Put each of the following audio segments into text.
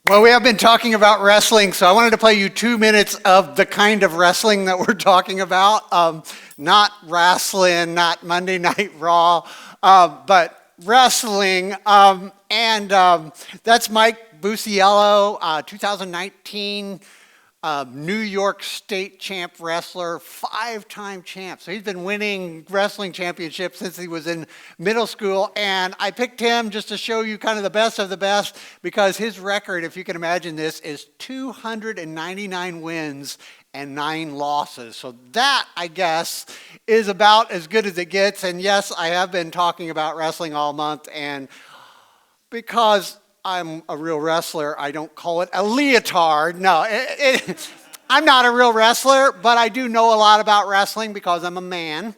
Well, we have been talking about wrestling, so I wanted to play you 2 minutes of the kind of wrestling that we're talking about. Not wrestling, not Monday Night Raw, but wrestling. That's Mike Busiello, 2019 New York State champ wrestler, 5-time champ. So he's been winning wrestling championships since he was in middle school. And I picked him just to show you kind of the best of the best because his record, if you can imagine this, is 299 wins and 9 losses. So that, I guess, is about as good as it gets. And yes, I have been talking about wrestling all month. And because I'm a real wrestler, I don't call it a leotard. No, I'm not a real wrestler, but I do know a lot about wrestling because I'm a man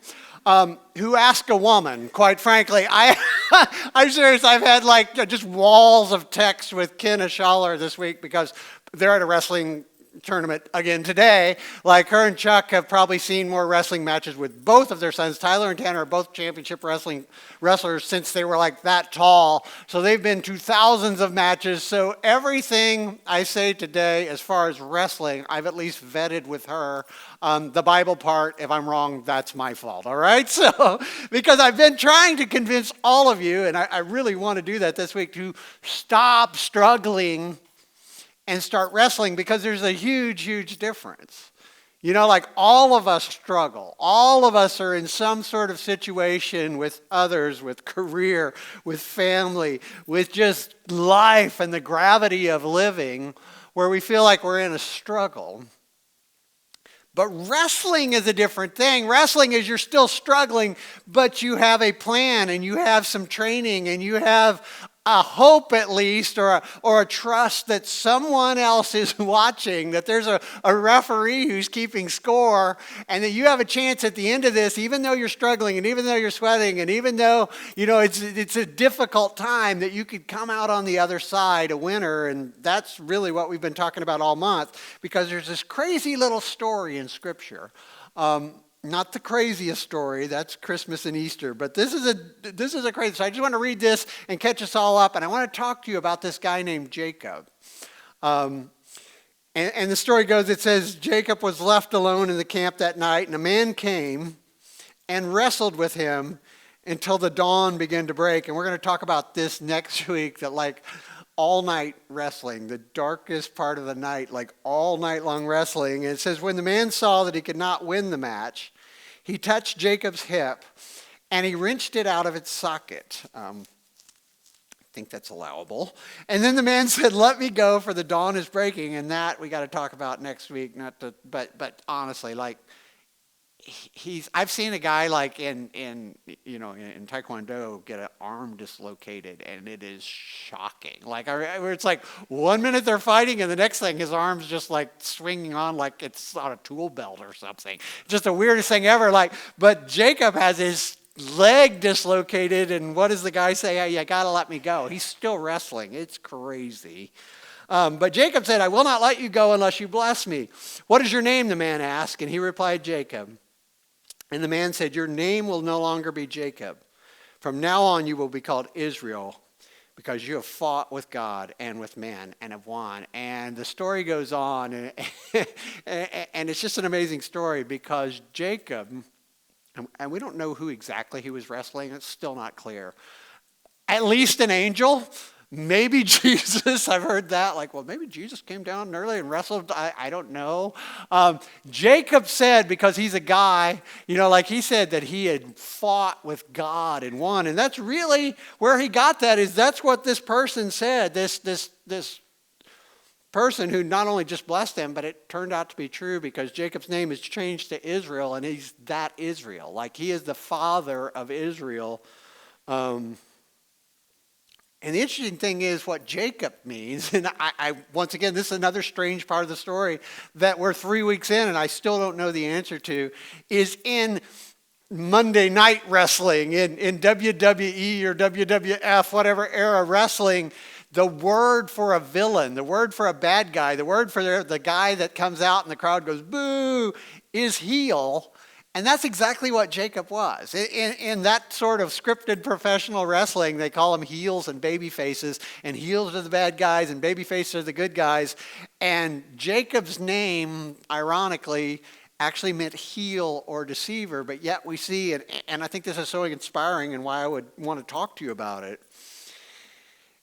who asked a woman, quite frankly. I'm serious, I've had like just walls of text with Ken Ashaller this week because they're at a wrestling tournament again today. Like her and Chuck have probably seen more wrestling matches with both of their sons. Tyler and Tanner are both championship wrestlers since they were like that tall. So they've been to thousands of matches. So everything I say today as far as wrestling, I've at least vetted with her. The Bible part, if I'm wrong, that's my fault, all right? So, because I've been trying to convince all of you, and I really want to do that this week, to stop struggling and start wrestling because there's a huge, huge difference. You know, like all of us struggle. All of us are in some sort of situation with others, with career, with family, with just life and the gravity of living where we feel like we're in a struggle. But wrestling is a different thing. Wrestling is you're still struggling, but you have a plan and you have some training and you have a hope at least or a trust that someone else is watching, that there's a referee who's keeping score, and that you have a chance at the end of this, even though you're struggling and even though you're sweating and even though, you know, it's a difficult time, that you could come out on the other side a winner. And that's really what we've been talking about all month, because there's this crazy little story in Scripture. Not the craziest story, that's Christmas and Easter, but this is a crazy. So I just want to read this and catch us all up, and I want to talk to you about this guy named Jacob. And the story goes, it says, Jacob was left alone in the camp that night, and a man came and wrestled with him until the dawn began to break. And we're going to talk about this next week, that like all night wrestling, the darkest part of the night, like all night long wrestling. And it says, when the man saw that he could not win the match, he touched Jacob's hip and he wrenched it out of its socket. I think that's allowable. And then the man said, let me go, for the dawn is breaking. And that we got to talk about next week. But honestly, like, I've seen a guy like in Taekwondo get an arm dislocated, and it is shocking. Like where it's like 1 minute they're fighting, and the next thing his arm's just like swinging on like it's on a tool belt or something. Just the weirdest thing ever. Like, but Jacob has his leg dislocated, and what does the guy say? Hey, you gotta let me go. He's still wrestling. It's crazy. But Jacob said, I will not let you go unless you bless me. What is your name? The man asked, and he replied, Jacob. And the man said, your name will no longer be Jacob. From now on you will be called Israel, because you have fought with God and with man and have won. And the story goes on, and it's just an amazing story, because Jacob, and we don't know who exactly he was wrestling, it's still not clear. At least an angel. Maybe Jesus, I've heard that, like, well, maybe Jesus came down early and wrestled, I don't know. Jacob said, because he's a guy, you know, like he said that he had fought with God and won, and that's really where he got that, is that's what this person said, this person who not only just blessed him, but it turned out to be true, because Jacob's name is changed to Israel, and he's that Israel, like he is the father of Israel. And the interesting thing is what Jacob means, and I once again, this is another strange part of the story that we're 3 weeks in and I still don't know the answer to, is in Monday Night Wrestling, in WWE or WWF, whatever era wrestling, the word for a villain, the word for a bad guy, the word for the guy that comes out and the crowd goes, boo, is heel. And that's exactly what Jacob was. In that sort of scripted professional wrestling, they call them heels and baby faces, and heels are the bad guys and baby faces are the good guys. And Jacob's name, ironically, actually meant heel or deceiver, but yet we see, and I think this is so inspiring and why I would want to talk to you about it,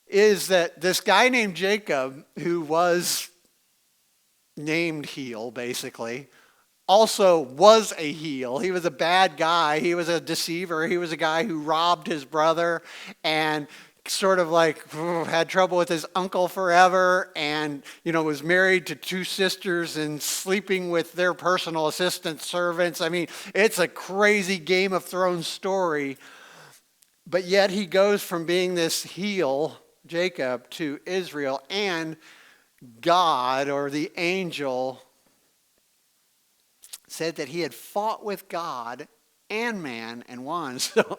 is that this guy named Jacob, who was named heel, basically, also was a heel. He was a bad guy. He was a deceiver. He was a guy who robbed his brother and sort of like had trouble with his uncle forever, and was married to two sisters and sleeping with their personal assistant servants. I mean, it's a crazy Game of Thrones story. But yet he goes from being this heel, Jacob, to Israel, and God, or the angel, said that he had fought with God and man and won. So,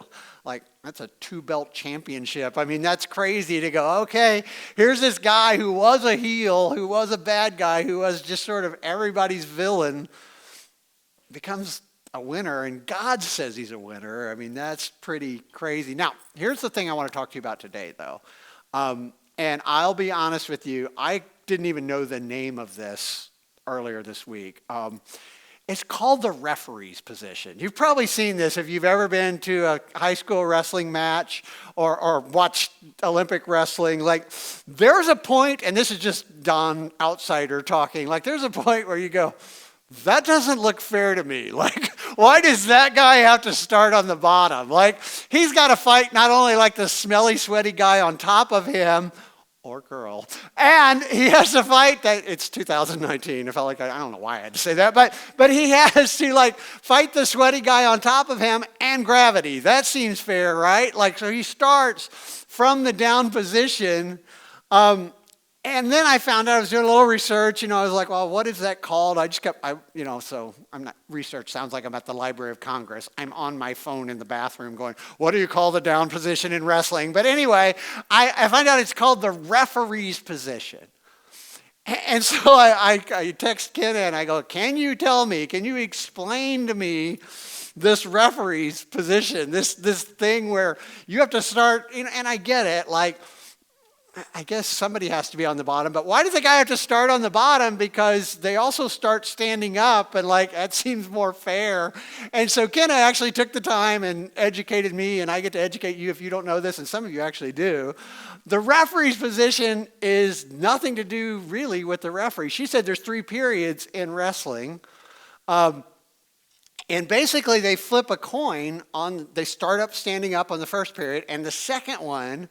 that's a two-belt championship. I mean, that's crazy to go, okay, here's this guy who was a heel, who was a bad guy, who was just sort of everybody's villain, becomes a winner, and God says he's a winner. I mean, that's pretty crazy. Now, here's the thing I want to talk to you about today, though. And I'll be honest with you, I didn't even know the name of this earlier this week. It's called the referee's position. You've probably seen this if you've ever been to a high school wrestling match or watched Olympic wrestling. There's a point, and this is just Don outsider talking, there's a point where you go, that doesn't look fair to me. Why does that guy have to start on the bottom? He's got to fight not only the smelly, sweaty guy on top of him, or girl, and he has to fight that. It's 2019. I felt like I don't know why I had to say that, but he has to fight the sweaty guy on top of him and gravity. That seems fair, right? So he starts from the down position. And then I found out, I was doing a little research, I was like, well, what is that called? I just kept, so I'm not, research sounds like I'm at the Library of Congress. I'm on my phone in the bathroom going, what do you call the down position in wrestling? But anyway, I find out it's called the referee's position. And so I text Ken and I go, can you explain to me this referee's position, this thing where you have to start, and I get it, I guess somebody has to be on the bottom, but why does the guy have to start on the bottom? Because they also start standing up, and that seems more fair. And so Kenna actually took the time and educated me, and I get to educate you if you don't know this, and some of you actually do. The referee's position is nothing to do really with the referee. She said there's 3 periods in wrestling. And basically they flip a coin they start up standing up on the first period, and the second one,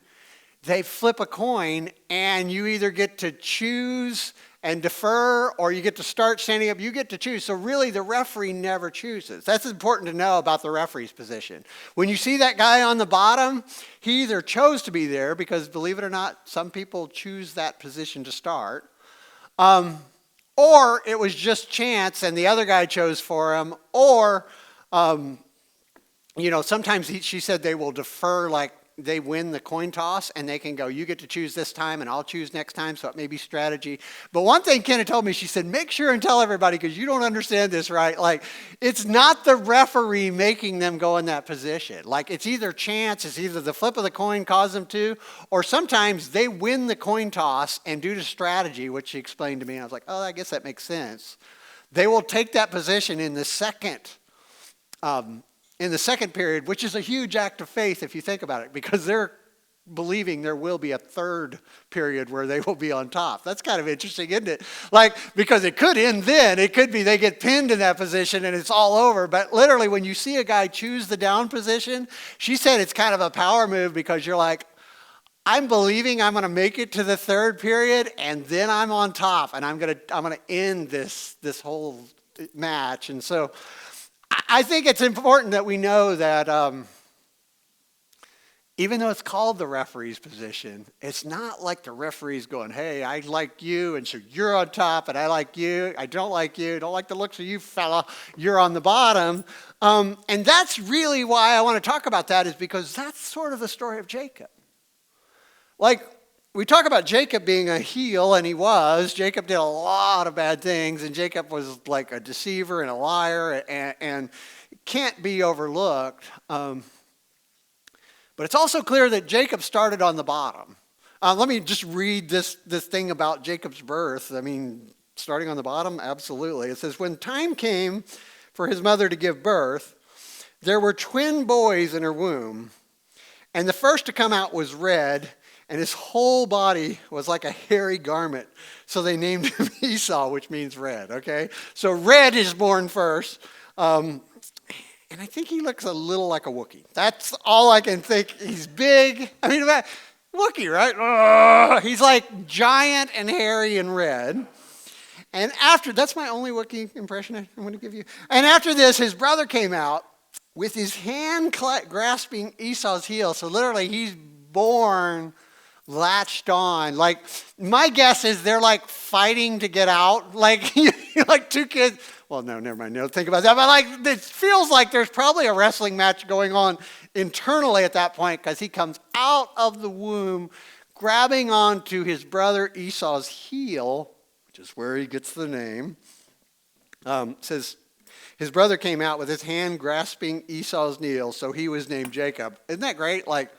they flip a coin, and you either get to choose and defer, or you get to start standing up. You get to choose. So really, the referee never chooses. That's important to know about the referee's position. When you see that guy on the bottom, he either chose to be there, because believe it or not, some people choose that position to start, or it was just chance and the other guy chose for him, or sometimes she said they will defer, they win the coin toss, and they can go, you get to choose this time and I'll choose next time, so it may be strategy. But one thing Kenna told me, she said, make sure and tell everybody, because you don't understand this right, it's not the referee making them go in that position. It's either chance, it's either the flip of the coin caused them to, or sometimes they win the coin toss, and due to strategy, which she explained to me, and I was like, oh, I guess that makes sense. They will take that position in the second period, which is a huge act of faith if you think about it, because they're believing there will be a third period where they will be on top. That's kind of interesting, isn't it? Because it could end then. It could be they get pinned in that position and it's all over. But literally, when you see a guy choose the down position, she said it's kind of a power move, because you're like, I'm believing I'm going to make it to the third period, and then I'm on top, and I'm going to end this whole match. And so I think it's important that we know that even though it's called the referee's position, it's not like the referee's going, hey, I like you, and so you're on top, and I like you. I don't like you. Don't like the looks of you, fella. You're on the bottom. And that's really why I want to talk about that, is because that's sort of the story of Jacob. We talk about Jacob being a heel, and he was. Jacob did a lot of bad things, and Jacob was like a deceiver and a liar, and can't be overlooked. But it's also clear that Jacob started on the bottom. Let me just read this thing about Jacob's birth. I mean, starting on the bottom, absolutely. It says, when time came for his mother to give birth, there were twin boys in her womb, and the first to come out was red, and his whole body was like a hairy garment. So they named him Esau, which means red, okay? So red is born first. And I think he looks a little like a Wookiee. That's all I can think. He's big. I mean, Wookiee, right? He's like giant and hairy and red. And that's my only Wookiee impression I'm going to give you. And after this, his brother came out with his hand grasping Esau's heel. So literally, he's born latched on. Like, my guess is they're like fighting to get out. Like, like two kids. Well, no, never mind. Don't think about that. But like, it feels like there's probably a wrestling match going on internally at that point, because he comes out of the womb grabbing onto his brother Esau's heel, which is where he gets the name. It says, his brother came out with his hand grasping Esau's heel, so he was named Jacob. Isn't that great? Like,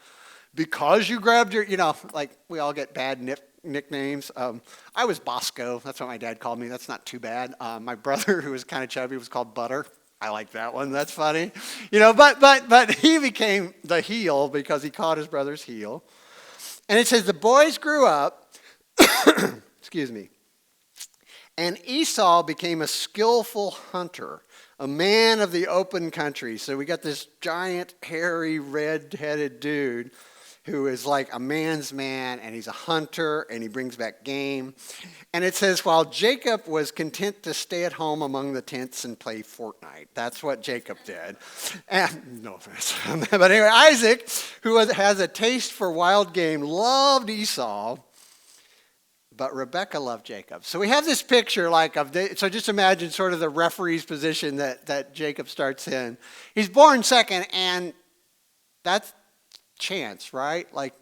because you grabbed your, like we all get bad nicknames. I was Bosco. That's what my dad called me. That's not too bad. My brother, who was kind of chubby, was called Butter. I like that one. That's funny. But he became the heel because he caught his brother's heel. And it says the boys grew up, excuse me, and Esau became a skillful hunter, a man of the open country. So we got this giant, hairy, red-headed dude who is like a man's man, and he's a hunter, and he brings back game. And it says, while Jacob was content to stay at home among the tents and play Fortnite. That's what Jacob did. And, no offense. But anyway, Isaac, who has a taste for wild game, loved Esau, but Rebekah loved Jacob. So we have this picture so just imagine sort of the referee's position that Jacob starts in. He's born second, and that's chance, right? Like,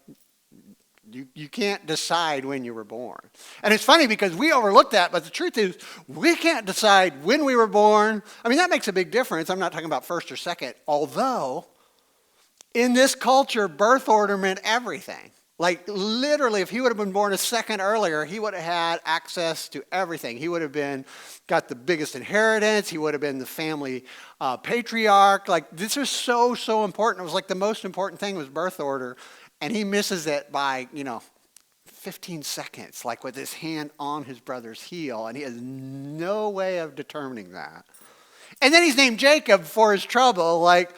you can't decide when you were born. And it's funny because we overlook that, but the truth is we can't decide when we were born. I mean, that makes a big difference. I'm not talking about first or second, although in this culture, birth order meant everything. Like, literally, if he would have been born a second earlier, he would have had access to everything. He would have got the biggest inheritance. He would have been the family patriarch. Like, this is so, so important. It was like the most important thing was birth order. And he misses it by, 15 seconds, like with his hand on his brother's heel. And he has no way of determining that. And then he's named Jacob for his trouble, like,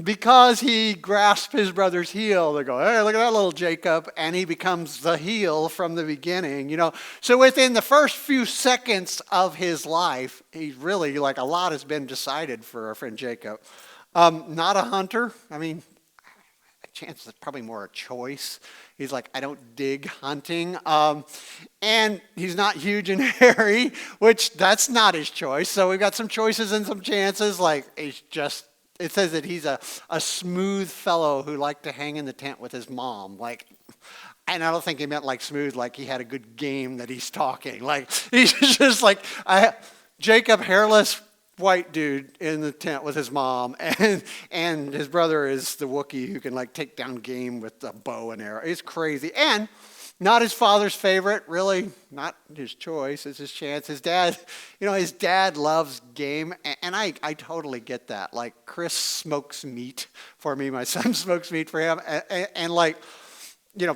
because he grasped his brother's heel. They go, hey, look at that little Jacob. And he becomes the heel from the beginning, So within the first few seconds of his life, he's really, like, a lot has been decided for our friend Jacob. Not a hunter. I mean, a chance is probably more a choice. He's like, I don't dig hunting. And he's not huge and hairy, which that's not his choice. So we've got some choices and some chances. Like, it says that he's a smooth fellow who liked to hang in the tent with his mom. Like, and I don't think he meant like smooth, like he had a good game that he's talking. Like, he's just like Jacob, hairless white dude in the tent with his mom, and his brother is the Wookiee who can like take down game with a bow and arrow. It's crazy. And not his father's favorite, really, not his choice, it's his chance. His dad, his dad loves game, and I totally get that. Like, Chris smokes meat for me, my son smokes meat for him, and like,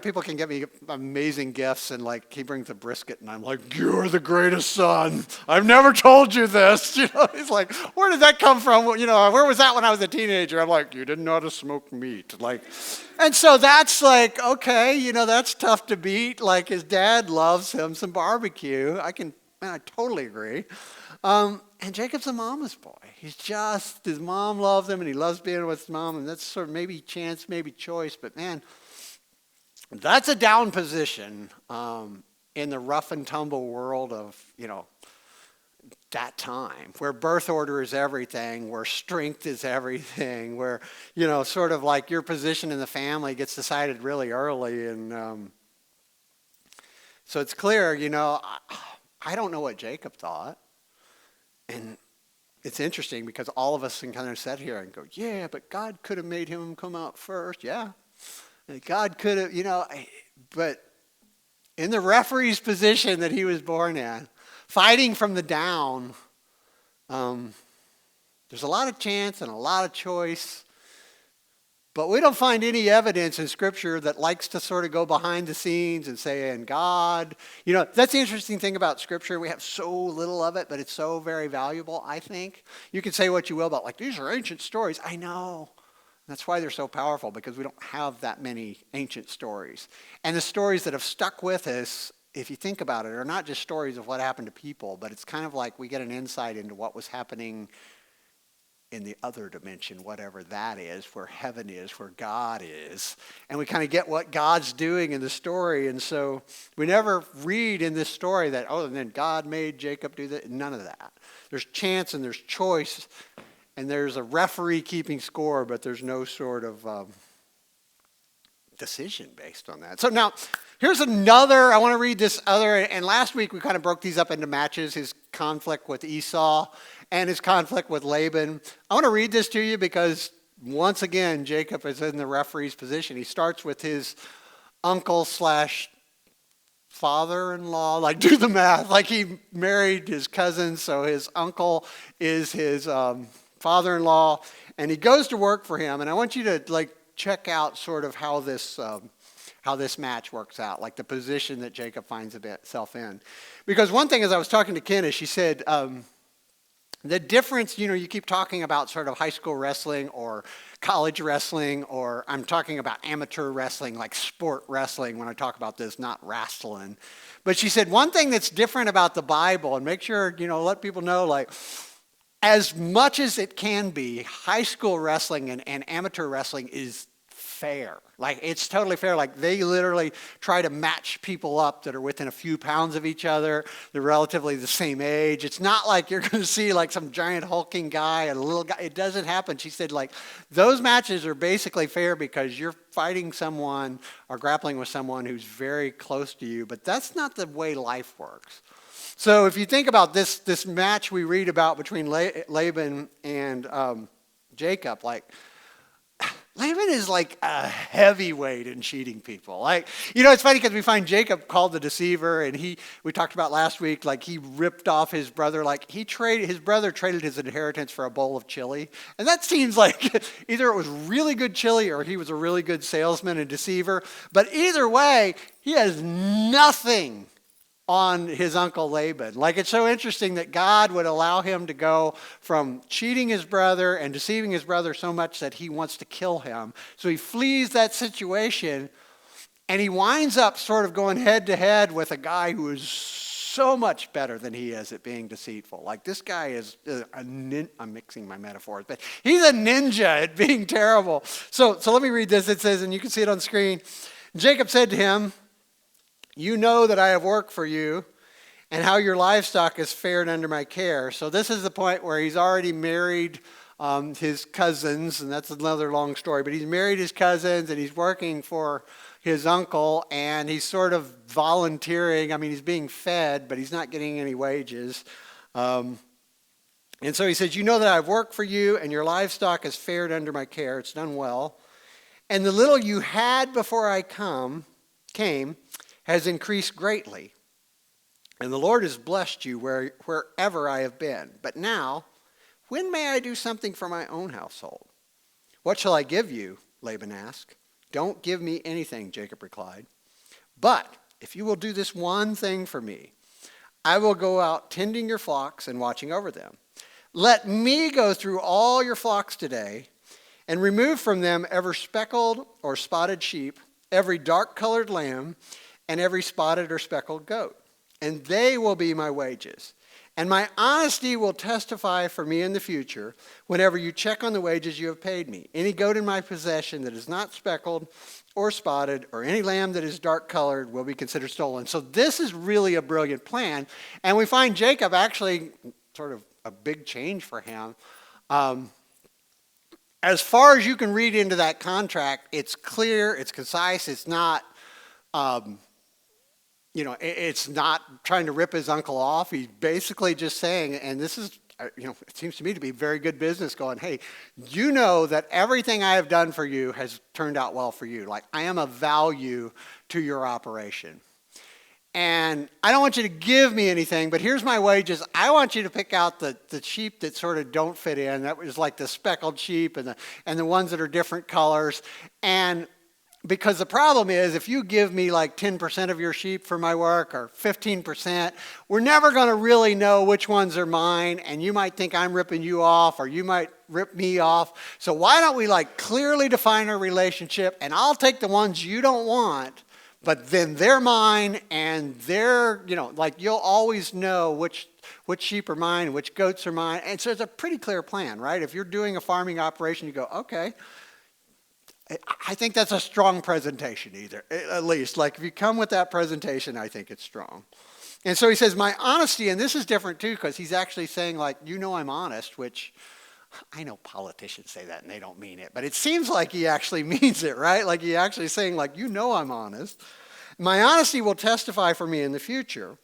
people can get me amazing gifts, and like, he brings a brisket, and I'm like, you're the greatest son. I've never told you this. He's like, where did that come from? Where was that when I was a teenager? I'm like, you didn't know how to smoke meat. Like, and so that's like, okay, that's tough to beat. Like, his dad loves him some barbecue. I totally agree. And Jacob's a mama's boy. His mom loves him, and he loves being with his mom, and that's sort of maybe chance, maybe choice, but man, that's a down position in the rough and tumble world of, that time, where birth order is everything, where strength is everything, where, sort of like your position in the family gets decided really early. And so it's clear, I don't know what Jacob thought. And it's interesting because all of us can kind of sit here and go, yeah, but God could have made him come out first. Yeah, God could have, but in the referee's position that he was born in, fighting from the down, there's a lot of chance and a lot of choice. But we don't find any evidence in Scripture that likes to sort of go behind the scenes and say, and God, that's the interesting thing about Scripture. We have so little of it, but it's so very valuable, I think. You can say what you will about, these are ancient stories. I know. That's why they're so powerful, because we don't have that many ancient stories. And the stories that have stuck with us, if you think about it, are not just stories of what happened to people, but it's kind of like we get an insight into what was happening in the other dimension, whatever that is, where heaven is, where God is. And we kind of get what God's doing in the story. And so we never read in this story that, and then God made Jacob do that. None of that. There's chance and there's choice. And there's a referee keeping score, but there's no sort of decision based on that. So now, here's another, I want to read this other, and last week we kind of broke these up into matches, his conflict with Esau and his conflict with Laban. I want to read this to you because, once again, Jacob is in the referee's position. He starts with his uncle / father-in-law, do the math, he married his cousin, so his uncle is his father-in-law, and he goes to work for him. And I want you to check out sort of how this match works out, the position that Jacob finds himself in. Because one thing, as I was talking to Ken, is she said the difference, you keep talking about sort of high school wrestling or college wrestling, or I'm talking about amateur wrestling, like sport wrestling when I talk about this, not wrestling. But she said one thing that's different about the Bible, and make sure, let people know, as much as it can be, high school wrestling and amateur wrestling is fair. It's totally fair. They literally try to match people up that are within a few pounds of each other. They're relatively the same age. It's not like you're going to see some giant hulking guy and a little guy. It doesn't happen. She said those matches are basically fair because you're fighting someone or grappling with someone who's very close to you. But that's not the way life works. So if you think about this match we read about between Laban and Jacob, Laban is a heavyweight in cheating people. It's funny because we find Jacob called the deceiver, and we talked about last week, he ripped off his brother. His brother traded his inheritance for a bowl of chili. And that seems like either it was really good chili or he was a really good salesman and deceiver. But either way, he has nothing on his uncle Laban. It's so interesting that God would allow him to go from cheating his brother and deceiving his brother so much that he wants to kill him. So he flees that situation, and he winds up sort of going head to head with a guy who is so much better than he is at being deceitful. This guy is I'm mixing my metaphors, but he's a ninja at being terrible. So let me read this. It says, and you can see it on the screen, Jacob said to him, "You know that I have worked for you, and how your livestock is fared under my care." So this is the point where he's already married his cousins, and that's another long story. But he's married his cousins, and he's working for his uncle, and he's sort of volunteering. He's being fed, but he's not getting any wages. And so he says, "You know that I've worked for you, and your livestock is fared under my care. It's done well. And the little you had before I came has increased greatly. And the Lord has blessed you wherever I have been. But now, when may I do something for my own household?" "What shall I give you?" Laban asked. "Don't give me anything," Jacob replied. "But if you will do this one thing for me, I will go out tending your flocks and watching over them. Let me go through all your flocks today and remove from them every speckled or spotted sheep, every dark-colored lamb, and every spotted or speckled goat. And they will be my wages. And my honesty will testify for me in the future whenever you check on the wages you have paid me. Any goat in my possession that is not speckled or spotted, or any lamb that is dark-colored, will be considered stolen." So this is really a brilliant plan. And we find Jacob actually sort of a big change for him. As far as you can read into that contract, it's clear, it's concise, it's not... it's not trying to rip his uncle off. He's basically just saying, and this is it seems to me to be very good business going, hey, you know that everything I have done for you has turned out well for you. Like, I am a value to your operation. And I don't want you to give me anything, but here's my wages. I want you to pick out the sheep that sort of don't fit in. That was like the speckled sheep and the ones that are different colors. And because the problem is, if you give me like 10% of your sheep for my work or 15%, we're never going to really know which ones are mine. And you might think I'm ripping you off, or you might rip me off. So why don't we like clearly define our relationship, and I'll take the ones you don't want, but then they're mine, and they're, like you'll always know which sheep are mine and which goats are mine. And so it's a pretty clear plan, right? If you're doing a farming operation, you go, okay, I think that's a strong presentation at least. Like if you come with that presentation, I think it's strong. And so he says, my honesty, and this is different too, because he's actually saying like, I'm honest, which I know politicians say that and they don't mean it, but it seems like he actually means it, right? Like he actually saying like, I'm honest. My honesty will testify for me in the future,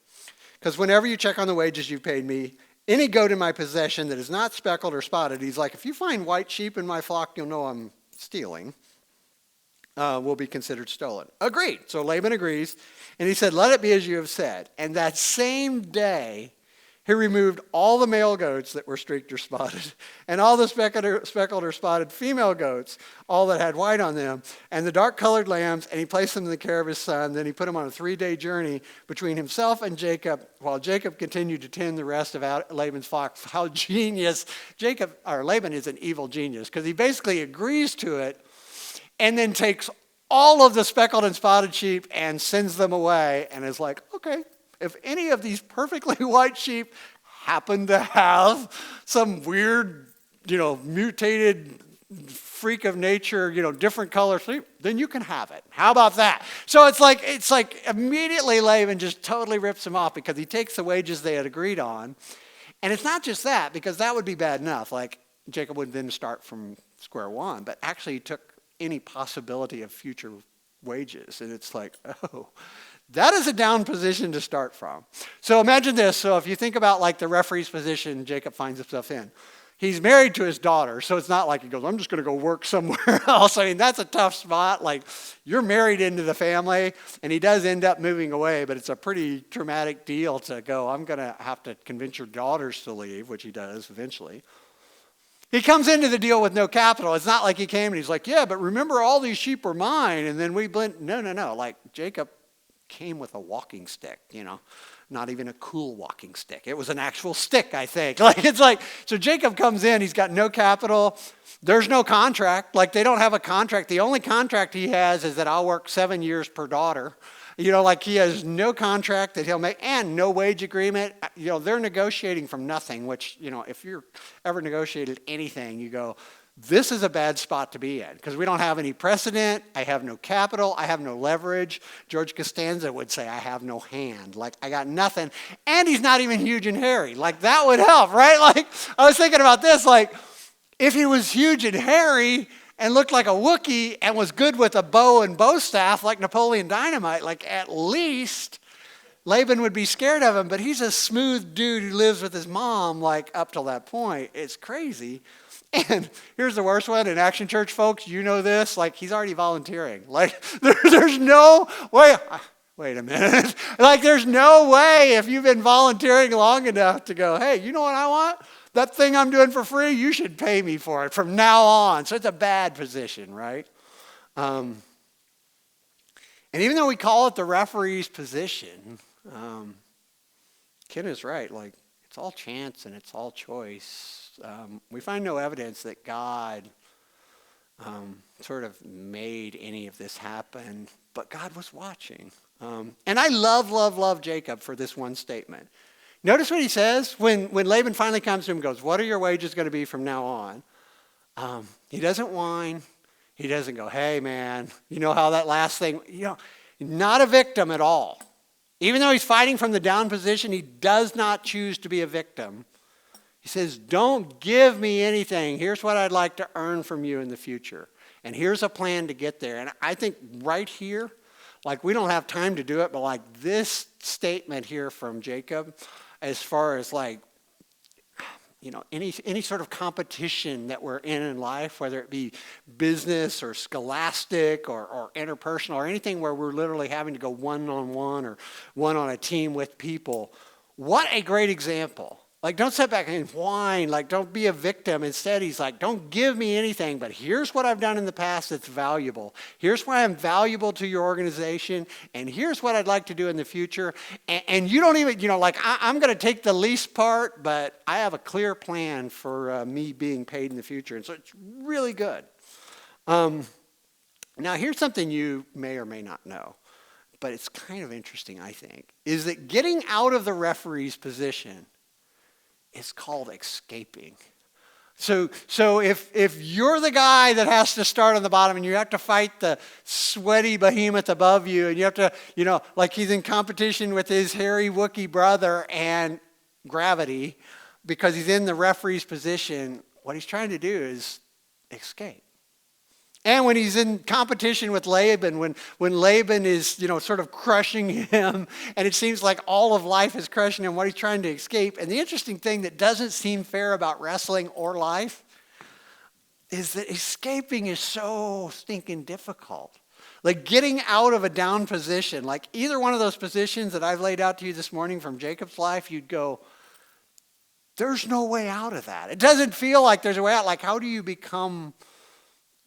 because whenever you check on the wages you've paid me, any goat in my possession that is not speckled or spotted, he's like, if you find white sheep in my flock, you'll know I'm stealing, will be considered stolen. Agreed. So Laban agrees, and he said, let it be as you have said. And that same day, he removed all the male goats that were streaked or spotted, and all the speckled or spotted female goats, all that had white on them, and the dark-colored lambs, and he placed them in the care of his son. Then he put him on a 3-day journey between himself and Jacob, while Jacob continued to tend the rest of Laban's flock. How genius. Laban is an evil genius, because he basically agrees to it, and then takes all of the speckled and spotted sheep and sends them away, and is like, okay, if any of these perfectly white sheep happen to have some weird, mutated freak of nature, different color sheep, then you can have it. How about that? So it's like immediately Laban just totally rips him off, because he takes the wages they had agreed on. And it's not just that, because that would be bad enough. Like Jacob would then start from square one, but actually he took any possibility of future wages. And it's like, oh, that is a down position to start from. So imagine this. So if you think about like the referee's position Jacob finds himself in, he's married to his daughter. So it's not like he goes, I'm just going to go work somewhere else. I mean, that's a tough spot. Like, you're married into the family, and he does end up moving away, but it's a pretty traumatic deal to go, I'm going to have to convince your daughters to leave, which he does eventually. He comes into the deal with no capital. It's not like he came and he's like, yeah, but remember all these sheep are mine, and then we blend. No. Like Jacob came with a walking stick, not even a cool walking stick. It was an actual stick, I think. So Jacob comes in, he's got no capital. There's no contract. Like, they don't have a contract. The only contract he has is that I'll work 7 years per daughter. He has no contract that he'll make, and no wage agreement. They're negotiating from nothing, which, if you're ever negotiated anything, you go, this is a bad spot to be in, because we don't have any precedent. I have no capital. I have no leverage. George Costanza would say, I have no hand. Like, I got nothing. And he's not even huge and hairy. Like, that would help, right? Like, I was thinking about this, like, if he was huge and hairy and looked like a Wookiee and was good with a bow and bow staff like Napoleon Dynamite, like, at least Laban would be scared of him. But he's a smooth dude who lives with his mom, like, up till that point. It's crazy. And here's the worst one. In Action Church, folks, you know this. Like, he's already volunteering. Like, there's no way. Wait a minute. Like, there's no way, if you've been volunteering long enough, to go, hey, you know what I want? That thing I'm doing for free, you should pay me for it from now on. So it's a bad position, right? And even though we call it the referee's position, Ken is right. Like, it's all chance and it's all choice. We find no evidence that God sort of made any of this happen, but God was watching. And I love Jacob for this one statement. Notice what he says when Laban finally comes to him and goes, what are your wages going to be from now on? He doesn't whine. He doesn't go, hey, man, you know how that last thing, not a victim at all. Even though he's fighting from the down position, he does not choose to be a victim. He says, don't give me anything. Here's what I'd like to earn from you in the future. And here's a plan to get there. And I think right here, like, we don't have time to do it, but like this statement here from Jacob, as far as like, any sort of competition that we're in life, whether it be business or scholastic or interpersonal or anything where we're literally having to go one-on-one or one on a team with people, what a great example. Like, don't sit back and whine. Like, don't be a victim. Instead, he's like, don't give me anything, but here's what I've done in the past that's valuable. Here's why I'm valuable to your organization, and here's what I'd like to do in the future. And you don't even, I'm going to take the least part, but I have a clear plan for me being paid in the future. And so it's really good. Now, here's something you may or may not know, but it's kind of interesting, I think, is that getting out of the referee's position is called escaping. So if you're the guy that has to start on the bottom and you have to fight the sweaty behemoth above you, and you have to, like he's in competition with his hairy Wookiee brother and gravity because he's in the referee's position, what he's trying to do is escape. And when he's in competition with Laban, when Laban is, sort of crushing him, and it seems like all of life is crushing him, what he's trying to escape. And the interesting thing that doesn't seem fair about wrestling or life is that escaping is so stinking difficult. Like getting out of a down position, like either one of those positions that I've laid out to you this morning from Jacob's life, you'd go, there's no way out of that. It doesn't feel like there's a way out. Like, how do you become...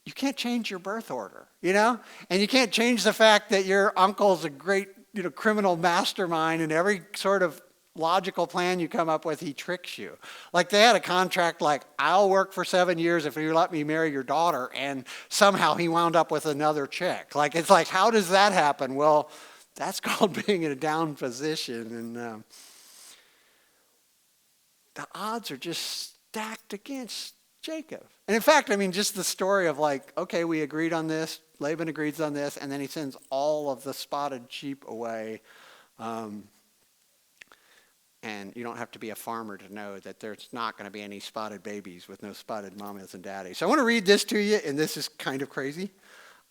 You can't change your birth order, and you can't change the fact that your uncle's a great, criminal mastermind, and every sort of logical plan you come up with, he tricks you. Like they had a contract like, I'll work for 7 years if you let me marry your daughter, and somehow he wound up with another chick. Like, it's like, how does that happen? Well, that's called being in a down position, and the odds are just stacked against Jacob. And in fact, just the story of like, okay, we agreed on this, Laban agrees on this, and then he sends all of the spotted sheep away. And you don't have to be a farmer to know that there's not going to be any spotted babies with no spotted mamas and daddies. So I want to read this to you, and this is kind of crazy.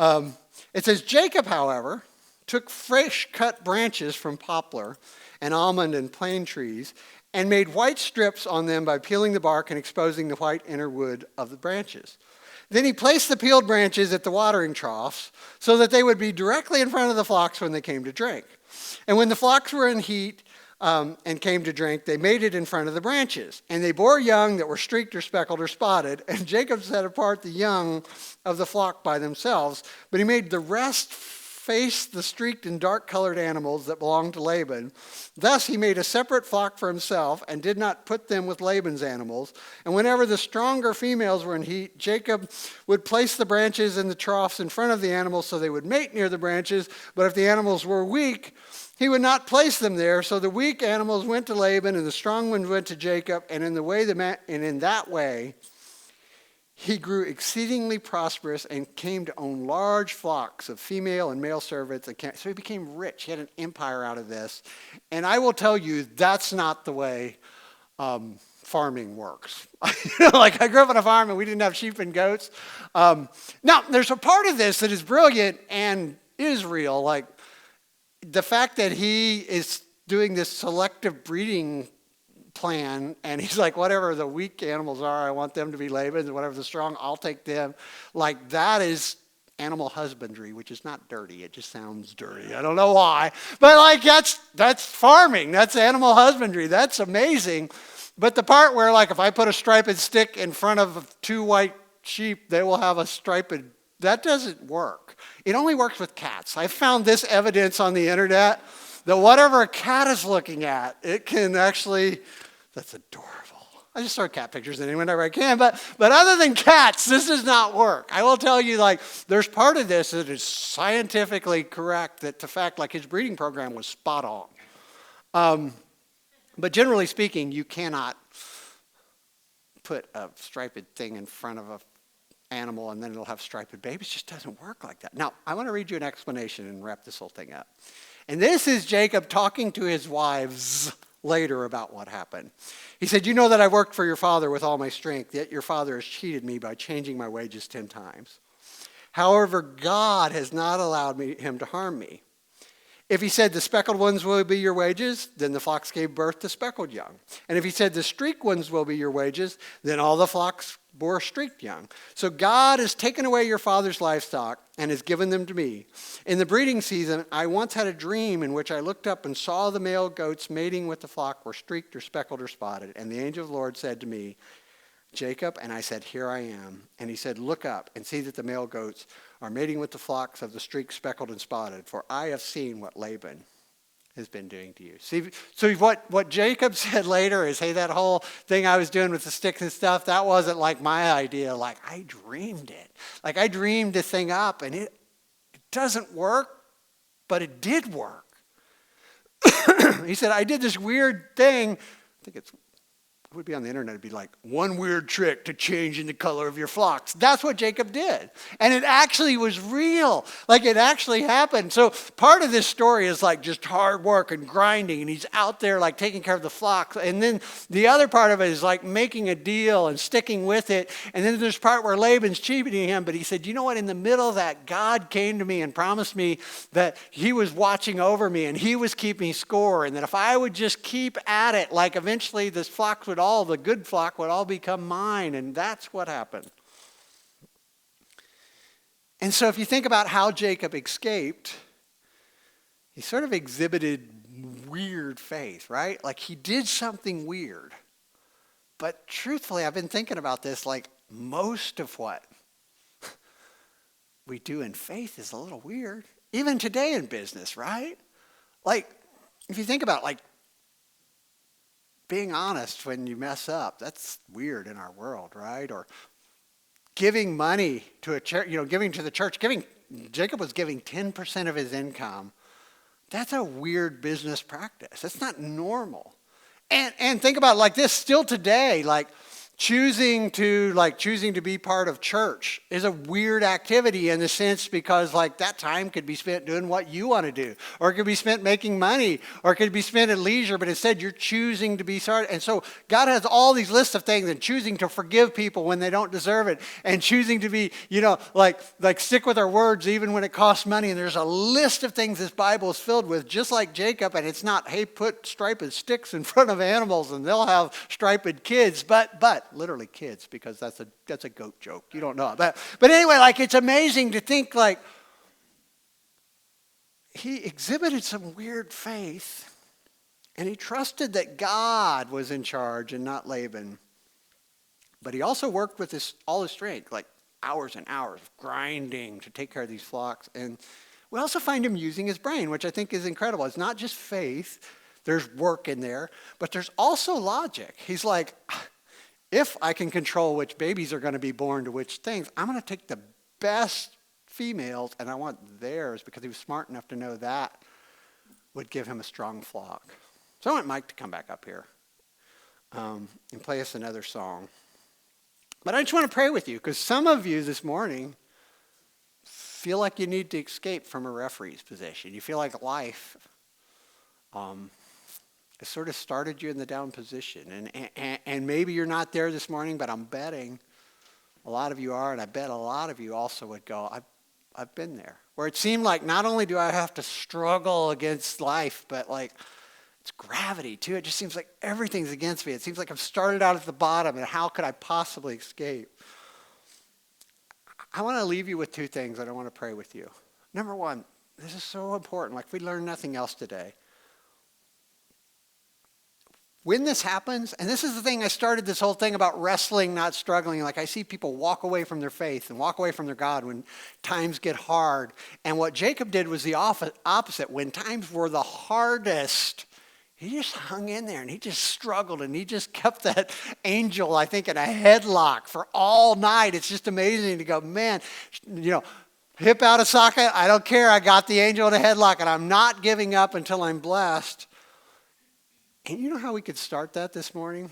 It says, Jacob, however, took fresh cut branches from poplar and almond and plane trees and made white strips on them by peeling the bark and exposing the white inner wood of the branches. Then he placed the peeled branches at the watering troughs so that they would be directly in front of the flocks when they came to drink. And when the flocks were in heat and came to drink, they made it in front of the branches. And they bore young that were streaked or speckled or spotted, and Jacob set apart the young of the flock by themselves, but he made the rest face the streaked and dark-colored animals that belonged to Laban. Thus he made a separate flock for himself and did not put them with Laban's animals. And whenever the stronger females were in heat, Jacob would place the branches in the troughs in front of the animals so they would mate near the branches. But if the animals were weak, he would not place them there. So the weak animals went to Laban and the strong ones went to Jacob. And in that way, he grew exceedingly prosperous and came to own large flocks of female and male servants. So he became rich. He had an empire out of this. And I will tell you, that's not the way farming works. Like I grew up on a farm and we didn't have sheep and goats. Now, there's a part of this that is brilliant and is real. Like the fact that he is doing this selective breeding plan, and he's like, whatever the weak animals are, I want them to be Laban's, and whatever the strong, I'll take them. Like that is animal husbandry, which is not dirty. It just sounds dirty. I don't know why, but like that's farming. That's animal husbandry. That's amazing. But the part where like if I put a striped stick in front of 2 white sheep, they will have a striped. That doesn't work. It only works with cats. I found this evidence on the internet that whatever a cat is looking at, it can actually. That's adorable. I just throw cat pictures in whenever I can, but other than cats, this does not work. I will tell you, like, there's part of this that is scientifically correct, that the fact, like, his breeding program was spot on. But generally speaking, you cannot put a striped thing in front of an animal and then it'll have striped babies. It just doesn't work like that. Now, I want to read you an explanation and wrap this whole thing up. And this is Jacob talking to his wives later about what happened. He said, you know that I worked for your father with all my strength, yet your father has cheated me by changing my wages 10 times. However, God has not allowed him to harm me. If he said the speckled ones will be your wages, then the flocks gave birth to speckled young. And if he said the streaked ones will be your wages, then all the flocks bore streaked young. So God has taken away your father's livestock and has given them to me. In the breeding season, I once had a dream in which I looked up and saw the male goats mating with the flock were streaked or speckled or spotted. And the angel of the Lord said to me, Jacob, and I said, here I am. And he said, look up and see that the male goats are mating with the flocks of the streaked, speckled, and spotted, for I have seen what Laban has been doing to you. See, so what Jacob said later is, hey, that whole thing I was doing with the sticks and stuff, that wasn't like my idea. Like, I dreamed it. Like, I dreamed this thing up, and it doesn't work, but it did work. He said, I did this weird thing. I think it would be on the internet. It'd be like, one weird trick to changing the color of your flocks. That's what Jacob did. And it actually was real. Like, it actually happened. So part of this story is like just hard work and grinding. And he's out there like taking care of the flocks. And then the other part of it is like making a deal and sticking with it. And then there's part where Laban's cheating him. But he said, you know what? In the middle of that, God came to me and promised me that he was watching over me and he was keeping score. And that if I would just keep at it, like eventually this flock would the good flock would all become mine. And that's what happened. And so if you think about how Jacob escaped, he sort of exhibited weird faith, right? Like he did something weird. But truthfully, I've been thinking about this, like most of what we do in faith is a little weird. Even today in business, right? Like if you think about like being honest when you mess up, that's weird in our world, right? Or giving money to a church, giving to the church, Jacob was giving 10% of his income. That's a weird business practice. That's not normal. And think about it like this, still today, like choosing to be part of church is a weird activity in the sense because like that time could be spent doing what you want to do, or it could be spent making money, or it could be spent at leisure, but instead you're choosing to be started. And so God has all these lists of things, and choosing to forgive people when they don't deserve it, and choosing to be, like stick with our words even when it costs money. And there's a list of things this Bible is filled with, just like Jacob. And it's not, hey, put striped sticks in front of animals and they'll have striped kids, but literally kids, because that's a goat joke. You don't know. But anyway, like it's amazing to think like he exhibited some weird faith and he trusted that God was in charge and not Laban. But he also worked with all his strength, like hours and hours of grinding to take care of these flocks. And we also find him using his brain, which I think is incredible. It's not just faith. There's work in there, but there's also logic. He's like, if I can control which babies are going to be born to which things, I'm going to take the best females and I want theirs, because he was smart enough to know that would give him a strong flock. So I want Mike to come back up here and play us another song. But I just want to pray with you, because some of you this morning feel like you need to escape from a referee's position. You feel like life it sort of started you in the down position. And maybe you're not there this morning, but I'm betting a lot of you are, and I bet a lot of you also would go, I've been there. Where it seemed like not only do I have to struggle against life, but like it's gravity too. It just seems like everything's against me. It seems like I've started out at the bottom, and how could I possibly escape? I want to leave you with two things, and I want to pray with you. Number one, this is so important. Like if we learn nothing else today, when this happens, and this is the thing, I started this whole thing about wrestling, not struggling. Like I see people walk away from their faith and walk away from their God when times get hard. And what Jacob did was the opposite. When times were the hardest, he just hung in there and he just struggled and he just kept that angel, I think, in a headlock for all night. It's just amazing to go, man, hip out of socket, I don't care. I got the angel in a headlock and I'm not giving up until I'm blessed. And you know how we could start that this morning?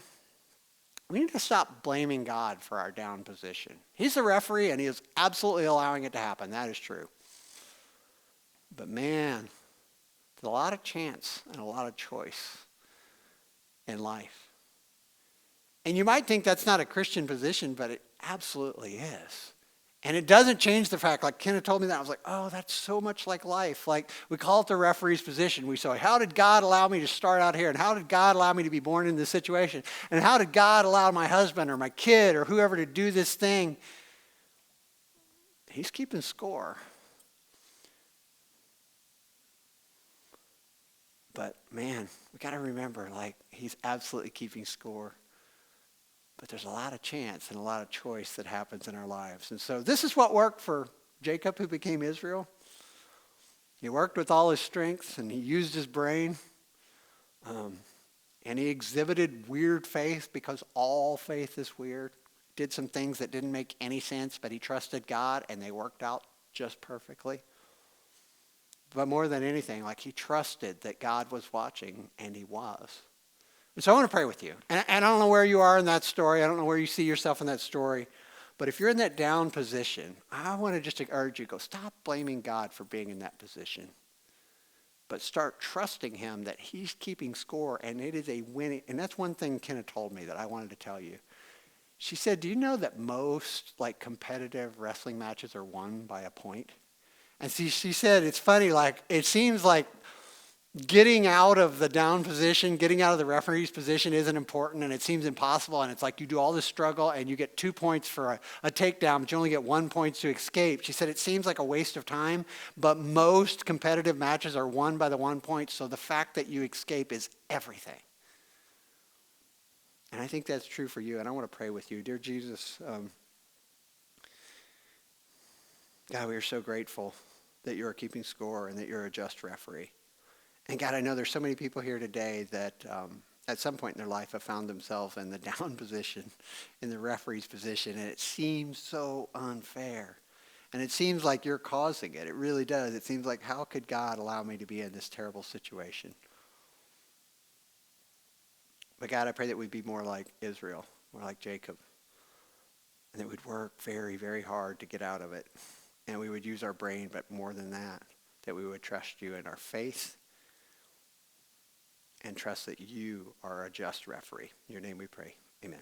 We need to stop blaming God for our down position. He's the referee and he is absolutely allowing it to happen. That is true. But man, there's a lot of chance and a lot of choice in life. And you might think that's not a Christian position, but it absolutely is. And it doesn't change the fact, like Kenneth told me that, I was like, oh, that's so much like life. Like, we call it the referee's position. We say, how did God allow me to start out here? And how did God allow me to be born in this situation? And how did God allow my husband or my kid or whoever to do this thing? He's keeping score. But man, we got to remember, like, he's absolutely keeping score. But there's a lot of chance and a lot of choice that happens in our lives. And so this is what worked for Jacob, who became Israel. He worked with all his strengths, and he used his brain. And he exhibited weird faith, because all faith is weird. Did some things that didn't make any sense, but he trusted God, and they worked out just perfectly. But more than anything, like, he trusted that God was watching, and he was. And so I want to pray with you. And I don't know where you are in that story. I don't know where you see yourself in that story. But if you're in that down position, I want to just urge you, go stop blaming God for being in that position. But start trusting him that he's keeping score, and it is a winning. And that's one thing Kenna told me that I wanted to tell you. She said, do you know that most like competitive wrestling matches are won by a point? And she said, it's funny, like, it seems like getting out of the down position, getting out of the referee's position isn't important, and it seems impossible, and it's like you do all this struggle and you get 2 points for a takedown, but you only get 1 point to escape. She said it seems like a waste of time, but most competitive matches are won by the 1 point, so the fact that you escape is everything. And I think that's true for you, and I want to pray with you. Dear Jesus, God, we are so grateful that you are keeping score and that you're a just referee. And God, I know there's so many people here today that at some point in their life have found themselves in the down position, in the referee's position, and it seems so unfair. And it seems like you're causing it. It really does. It seems like, how could God allow me to be in this terrible situation? But God, I pray that we'd be more like Israel, more like Jacob, and that we'd work very, very hard to get out of it. And we would use our brain, but more than that we would trust you in our faith, and trust that you are a just referee. In your name we pray. Amen.